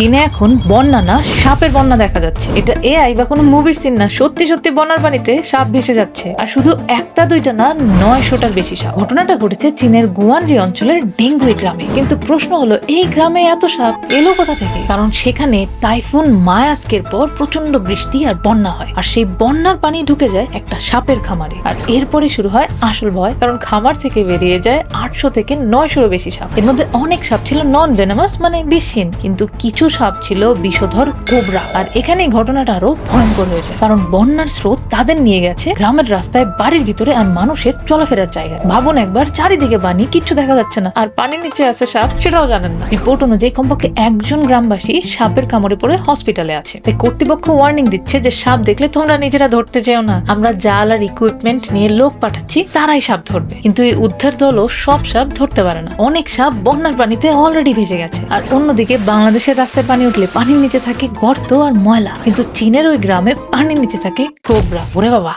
চীনে এখন বন্যা না সাপের বন্যা দেখা যাচ্ছে। এটা এআই বা কোনো মুভির সিন না, সত্যি সত্যি বন্যার পানিতে সাপ ভেসে যাচ্ছে। আর শুধু একটা দুইটা না, 900টার বেশি সাপ। ঘটনাটা ঘটেছে চীনের গুয়ানজি অঞ্চলের ডেঙ্গুই গ্রামে। কিন্তু প্রশ্ন হলো, এই গ্রামে এত সাপ এলো কোথা থেকে? কারণ সেখানে টাইফুন মায়াস্কের পর প্রচন্ড বৃষ্টি আর বন্যা হয়, আর সেই বন্যার পানি ঢুকে যায় একটা সাপের খামারে। আর এরপরে শুরু হয় আসল ভয়, কারণ খামার থেকে বেরিয়ে যায় 800 থেকে 900 বেশি সাপ। এর মধ্যে অনেক সাপ ছিল নন ভেনামাস, মানে বিষহীন, কিন্তু কিছু সাপ ছিল বিষধর কোবরা। আর এখানেই ঘটনাটা আরো ভয়ঙ্কর হয়ে যায়, কারণ বন্যার স্রোত তাদের নিয়ে গেছে গ্রামের রাস্তায়, বাড়ির ভিতরে আর মানুষের চলাফেরার জায়গায়। ভাবুন একবার, চারিদিকে পানি, কিচ্ছু দেখা যাচ্ছে না, আর পানির নিচে আছে সাপ, সেটাও জানেন না। রিপোর্ট অনুযায়ী কমপক্ষে একজন গ্রামবাসী সাপের কামড়ে পড়ে হসপিটালে আছে। তাই কর্তৃপক্ষ ওয়ার্নিং দিচ্ছে যে সাপ দেখলে তোমরা নিজেরা ধরতে যেও না। আমরা জাল আর ইকুইপমেন্ট নিয়ে লোক পাঠাচ্ছি, তারাই সাপ ধরবে। কিন্তু এই উদ্ধার দলও সব সাপ ধরতে পারে না। অনেক সাপ বন্যার পানিতে অলরেডি ভেসে গেছে। আর অন্যদিকে বাংলাদেশের রাস্তায় পানি উঠলে পানির নিচে থাকে গর্ত আর ময়লা, কিন্তু চীনের ওই গ্রামে পানির নিচে থাকে কোবরা। ওরে বাবা!